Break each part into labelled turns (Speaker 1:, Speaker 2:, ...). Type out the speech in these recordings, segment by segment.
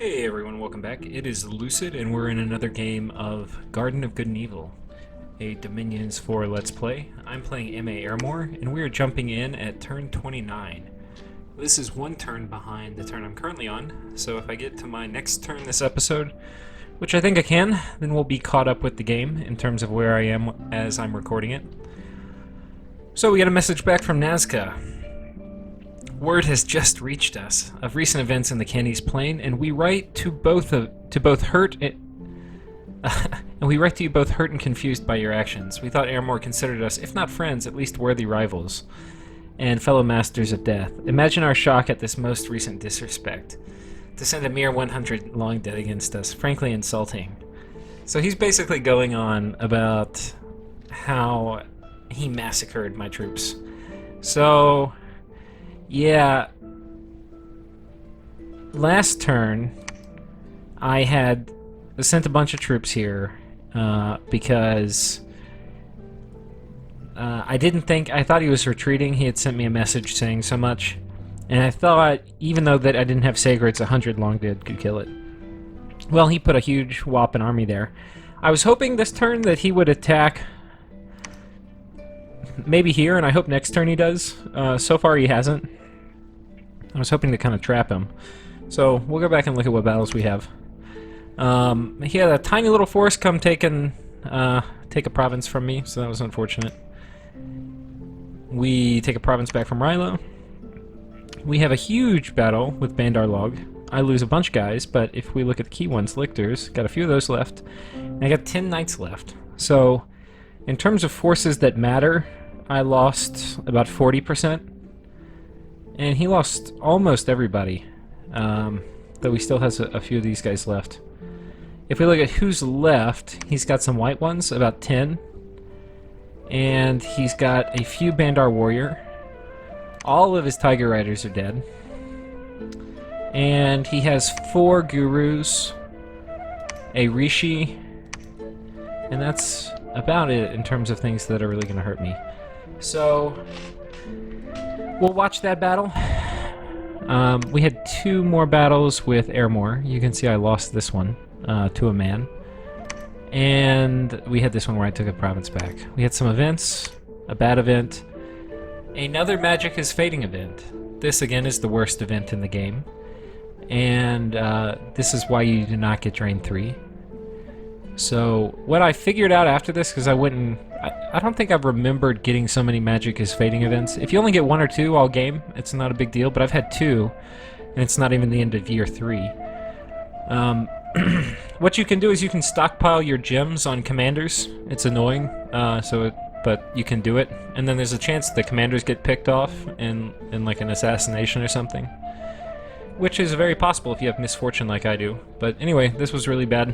Speaker 1: Hey everyone, welcome back. It is Lucid, and we're in another game of Garden of Good and Evil, a Dominions 4 Let's Play. I'm playing M.A. Airmore, and we are jumping in at turn 29. This is one turn behind the turn I'm currently on, so if I get to my next turn this episode, which I think I can, then we'll be caught up with the game in terms of where I am as I'm recording it. So we got a message back from Nazca. Word has just reached us of recent events in the Candies Plain, and we write to both hurt and we write to you both hurt and confused by your actions. We thought Airmore considered us, if not friends, at least worthy rivals and fellow masters of death. Imagine our shock at this most recent disrespect. To send a mere 100 long dead against us, frankly insulting. So he's basically going on about how he massacred my troops. So yeah, last turn I had sent a bunch of troops here because I thought he was retreating. He had sent me a message saying so much, and I thought, even though that I didn't have Sigurd's, 100 long dead could kill it. Well, he put a huge whopping army there. I was hoping this turn that he would attack maybe here, and I hope next turn he does. So far he hasn't. I was hoping to kind of trap him. So we'll go back and look at what battles we have. He had a tiny little force come take a province from me, so that was unfortunate. We take a province back from Rilo. We have a huge battle with Bandar Log. I lose a bunch of guys, but if we look at the key ones, Lictors, got a few of those left. And I got 10 knights left. So in terms of forces that matter, I lost about 40%. And he lost almost everybody, though he still has a few of these guys left. If we look at who's left, he's got some white ones, about 10. And he's got a few Bandar Warrior. All of his Tiger Riders are dead. And he has 4 Gurus, a Rishi, and that's about it in terms of things that are really going to hurt me. So we'll watch that battle. We had 2 more battles with Airmore. You can see I lost this one to a man. And we had this one where I took a province back. We had some events, a bad event, another Magic is Fading event. This again is the worst event in the game. And this is why you do not get Drain 3. So what I figured out after this, because I don't think I've remembered getting so many Magic is Fading events. If you only get 1 or 2 all game, it's not a big deal, but I've had 2, and it's not even the end of year 3. What you can do is you can stockpile your gems on commanders. It's annoying, but you can do it. And then there's a chance the commanders get picked off in like an assassination or something. Which is very possible if you have misfortune like I do. But anyway, this was really bad.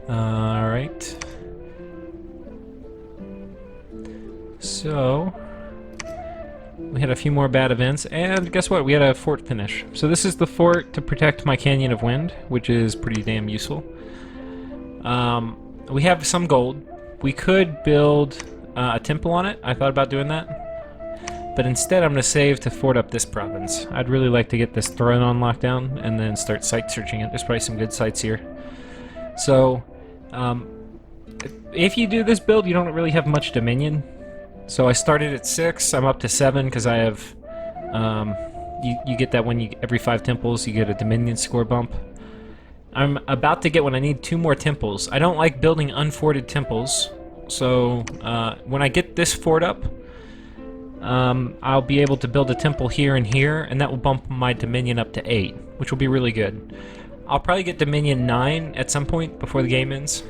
Speaker 1: Alright. So we had a few more bad events, and guess what? We had a fort finish. So this is the fort to protect my Canyon of Wind, which is pretty damn useful. We have some gold. We could build a temple on it. I thought about doing that. But instead I'm going to save to fort up this province. I'd really like to get this throne on lockdown and then start site searching it. There's probably some good sites here. So, if you do this build, you don't really have much dominion. So I started at 6, I'm up to 7 because I have, you get that when every 5 temples you get a dominion score bump. I'm about to get when I need 2 more temples. I don't like building unforted temples, so when I get this fort up, I'll be able to build a temple here and here, and that will bump my dominion up to 8, which will be really good. I'll probably get dominion 9 at some point before the game ends,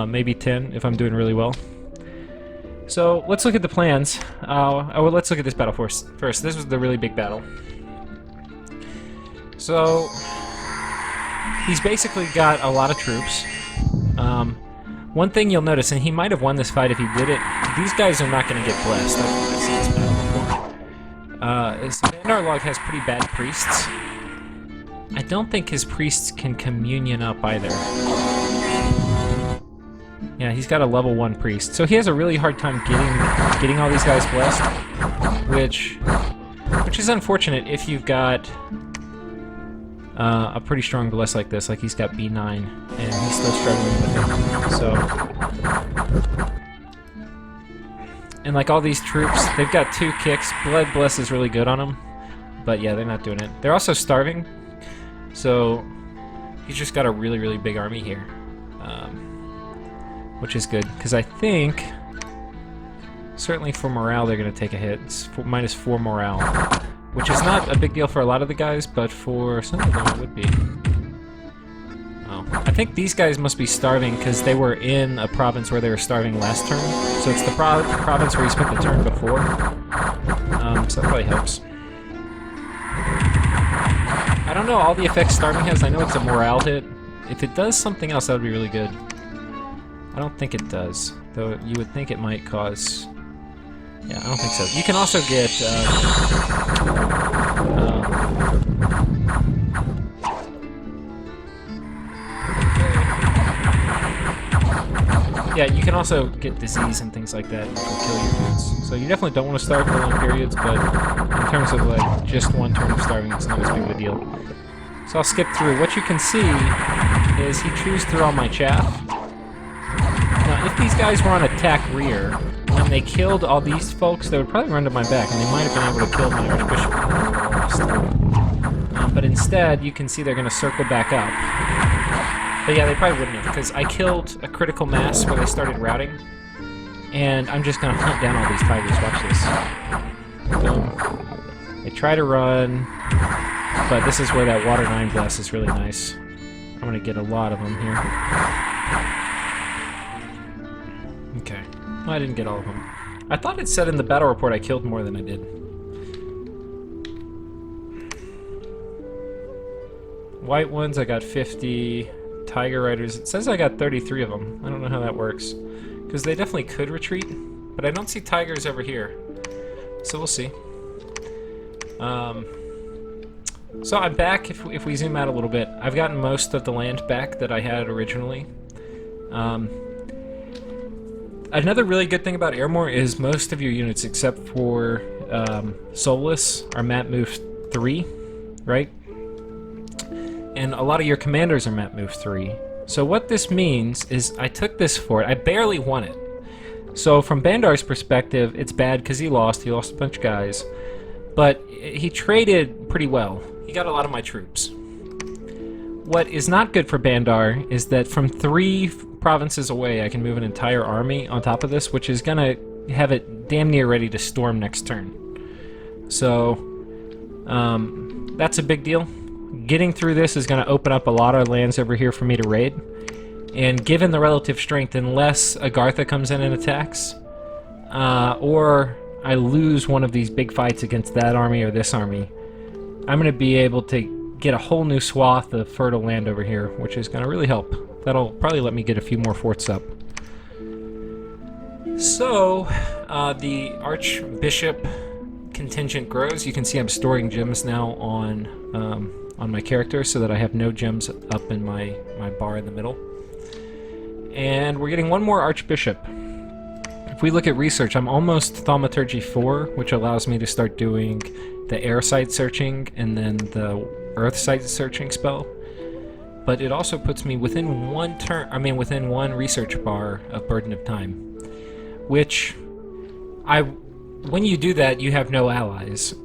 Speaker 1: maybe 10 if I'm doing really well. So let's look at the plans. Let's look at this battle first. This was the really big battle. So he's basically got a lot of troops. One thing you'll notice, and he might have won this fight if he did it, these guys are not going to get blessed. I've seen this battle before. Bandar Log has pretty bad priests. I don't think his priests can communion up either. Yeah, he's got a level 1 priest. So he has a really hard time getting all these guys blessed, which is unfortunate if you've got a pretty strong bless like this. Like he's got B9, and he's still struggling with it. So, and like all these troops, they've got 2 kicks. Blood Bless is really good on them, but yeah, they're not doing it. They're also starving, so he's just got a really, really big army here, which is good because I think certainly for morale they're going to take a hit. It's -4 morale, which is not a big deal for a lot of the guys, but for some of them it would be. Oh, I think these guys must be starving because they were in a province where they were starving last turn. So it's the province where you spent the turn before. So that probably helps. I don't know all the effects starving has. I know it's a morale hit. If it does something else, that would be really good. I don't think it does, though you would think it might cause... Yeah, I don't think so. You can also get... yeah, you can also get disease and things like that, which will kill your dudes. So you definitely don't want to starve for long periods, but in terms of like just 1 turn of starving, it's not as big of a deal. So I'll skip through. What you can see is he chews through all my chaff. Now, if these guys were on attack rear, when they killed all these folks, they would probably run to my back, and they might have been able to kill my Archbishop. But instead, you can see they're going to circle back up. But yeah, they probably wouldn't have, because I killed a critical mass where they started routing, and I'm just going to hunt down all these tigers. Watch this. Boom. They try to run, but this is where that Water 9 blast is really nice. I'm going to get a lot of them here. Okay. Well, I didn't get all of them. I thought it said in the battle report I killed more than I did. White ones, I got 50. Tiger Riders, it says I got 33 of them. I don't know how that works. Because they definitely could retreat, but I don't see tigers over here. So we'll see. So I'm back, if we zoom out a little bit. I've gotten most of the land back that I had originally. Another really good thing about Airmore is most of your units, except for Soulless, are map move 3, right? And a lot of your commanders are map move 3. So what this means is I took this fort. I barely won it. So from Bandar's perspective, it's bad because he lost. He lost a bunch of guys. But he traded pretty well. He got a lot of my troops. What is not good for Bandar is that from 3 provinces away, I can move an entire army on top of this, which is going to have it damn near ready to storm next turn. So that's a big deal. Getting through this is going to open up a lot of lands over here for me to raid. And given the relative strength, unless Agartha comes in and attacks, or I lose one of these big fights against that army or this army, I'm going to be able to get a whole new swath of fertile land over here, which is going to really help. That'll probably let me get a few more forts up. So, the Archbishop contingent grows. You can see I'm storing gems now on my character so that I have no gems up in my bar in the middle. And we're getting 1 more Archbishop. If we look at research, I'm almost Thaumaturgy 4, which allows me to start doing the air site searching and then the earth site searching spell. But it also puts me within within 1 research bar of Burden of Time, which when you do that, you have no allies.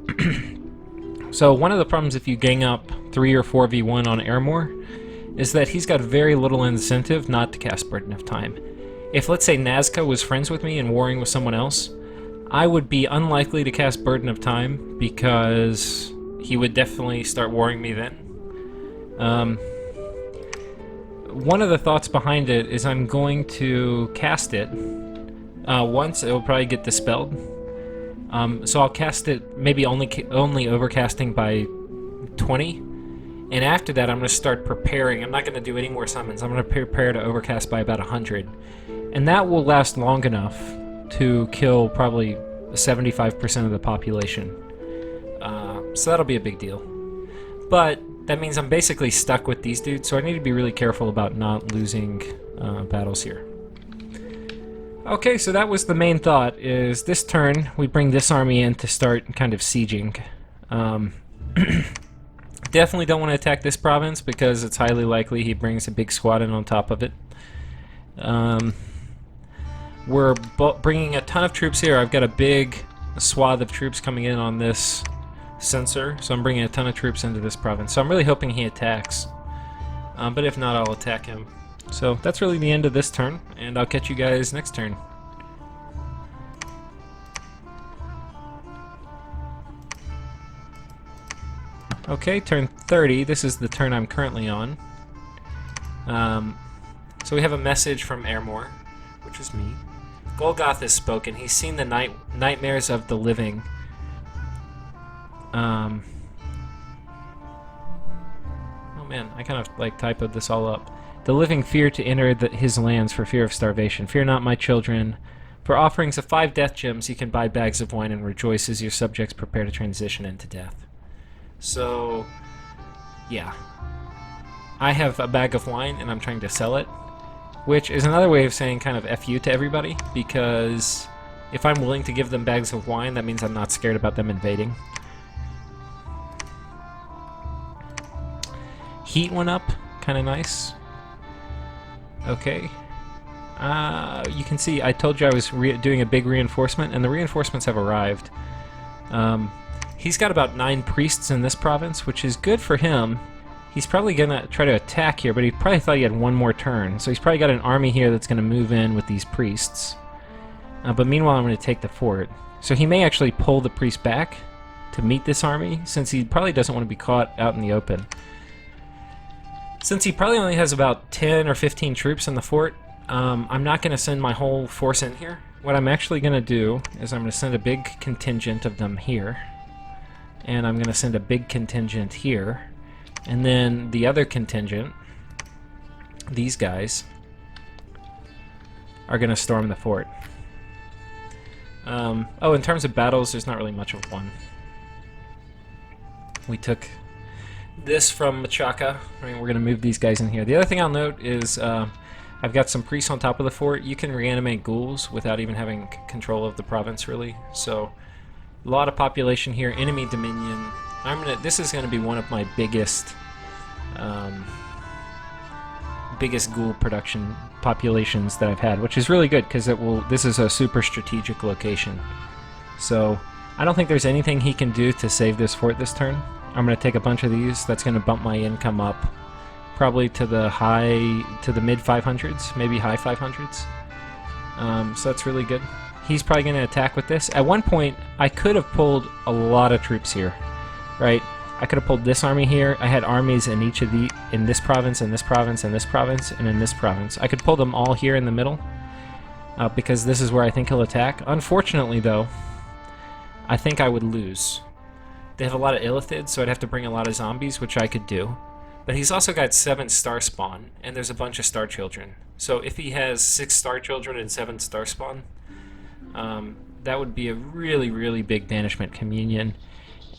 Speaker 1: So one of the problems if you gang up 3 or 4v1 on Airmore is that he's got very little incentive not to cast Burden of Time. If, let's say, Nazca was friends with me and warring with someone else, I would be unlikely to cast Burden of Time because he would definitely start warring me then. One of the thoughts behind it is I'm going to cast it. Once, it will probably get dispelled. So I'll cast it maybe only overcasting by 20. And after that, I'm going to start preparing. I'm not going to do any more summons. I'm going to prepare to overcast by about 100. And that will last long enough to kill probably 75% of the population. So that'll be a big deal. But that means I'm basically stuck with these dudes, so I need to be really careful about not losing battles here. Okay, so that was the main thought, is this turn we bring this army in to start kind of sieging. Definitely don't want to attack this province because it's highly likely he brings a big squad in on top of it. We're bringing a ton of troops here. I've got a big swath of troops coming in on this sensor, so I'm bringing a ton of troops into this province. So I'm really hoping he attacks. But if not, I'll attack him. So that's really the end of this turn, and I'll catch you guys next turn. Okay, turn 30. This is the turn I'm currently on. So we have a message from Airmore, which is me. Golgoth has spoken. He's seen the nightmares of the living. Oh man, I kind of like typoed this all up. The living fear to enter his lands for fear of starvation. Fear not, my children. For offerings of 5 death gems, you can buy bags of wine and rejoice as your subjects prepare to transition into death. So, yeah. I have a bag of wine and I'm trying to sell it, which is another way of saying kind of F you to everybody, because if I'm willing to give them bags of wine, that means I'm not scared about them invading. Heat went up, kind of nice. Okay. You can see I told you I was doing a big reinforcement, and the reinforcements have arrived. He's got about 9 priests in this province, which is good for him. He's probably going to try to attack here, but he probably thought he had one more turn. So he's probably got an army here that's going to move in with these priests. But meanwhile, I'm going to take the fort. So he may actually pull the priest back to meet this army, since he probably doesn't want to be caught out in the open. Since he probably only has about 10 or 15 troops in the fort, I'm not going to send my whole force in here. What I'm actually going to do is I'm going to send a big contingent of them here. And I'm going to send a big contingent here. And then the other contingent, these guys, are going to storm the fort. Oh, in terms of battles, there's not really much of one. We took this from Machaca. I mean, we're going to move these guys in here. The other thing I'll note is I've got some priests on top of the fort. You can reanimate ghouls without even having control of the province, really. So, a lot of population here. Enemy Dominion. This is going to be one of my biggest ghoul production populations that I've had, which is really good because this is a super strategic location. So I don't think there's anything he can do to save this fort this turn. I'm going to take a bunch of these. That's going to bump my income up probably to the mid 500s, maybe high 500s. So that's really good. He's probably going to attack with this. At one point, I could have pulled a lot of troops here, right? I could have pulled this army here. I had armies in in this province, in this province, in this province, and in this province. I could pull them all here in the middle, because this is where I think he'll attack. Unfortunately, though, I think I would lose. They have a lot of illithids, so I'd have to bring a lot of zombies, which I could do. But he's also got 7 star spawn, and there's a bunch of star children. So if he has 6 star children and 7 star spawn, that would be a really, really big banishment communion.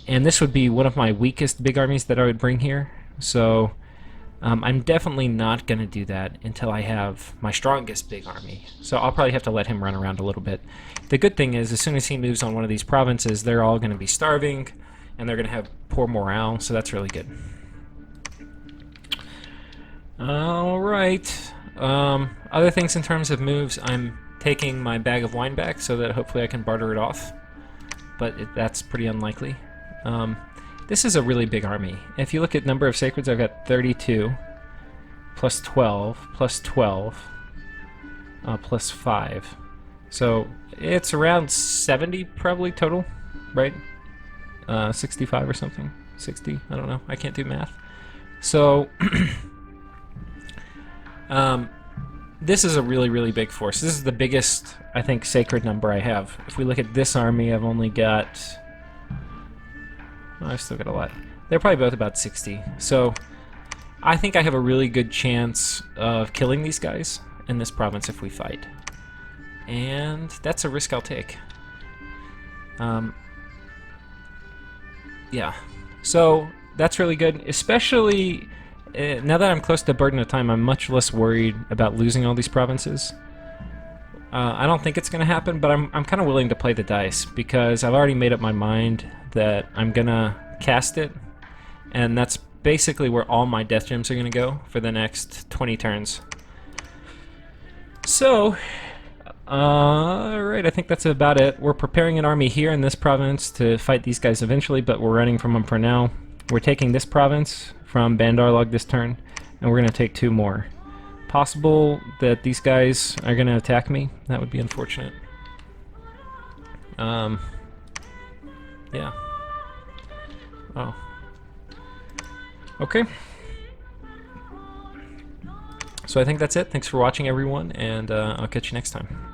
Speaker 1: And this would be one of my weakest big armies that I would bring here. So I'm definitely not going to do that until I have my strongest big army. So I'll probably have to let him run around a little bit. The good thing is, as soon as he moves on one of these provinces, they're all going to be starving, and they're going to have poor morale, so that's really good. Alright. Other things in terms of moves, I'm taking my bag of wine back so that hopefully I can barter it off. But that's pretty unlikely. This is a really big army. If you look at number of sacreds, I've got 32, plus 12, plus 12, plus 5. So it's around 70 probably total, right? 65 or something. 60, I don't know. I can't do math. So this is a really, really big force. This is the biggest, I think, sacred number I have. If we look at this army, I've only got... I've still got a lot. They're probably both about 60. So I think I have a really good chance of killing these guys in this province if we fight. And that's a risk I'll take. Yeah. So that's really good, especially now that I'm close to Burden of Time. I'm much less worried about losing all these provinces. I don't think it's going to happen, but I'm kind of willing to play the dice because I've already made up my mind that I'm going to cast it, And that's basically where all my death gems are going to go for the next 20 turns. So, alright, I think that's about it. We're preparing an army here in this province to fight these guys eventually, but we're running from them for now. We're taking this province from Bandarlog this turn, and we're going to take 2 more. Possible that these guys are going to attack me. That would be unfortunate. Yeah. Oh. Okay. So I think that's it. Thanks for watching, everyone, and I'll catch you next time.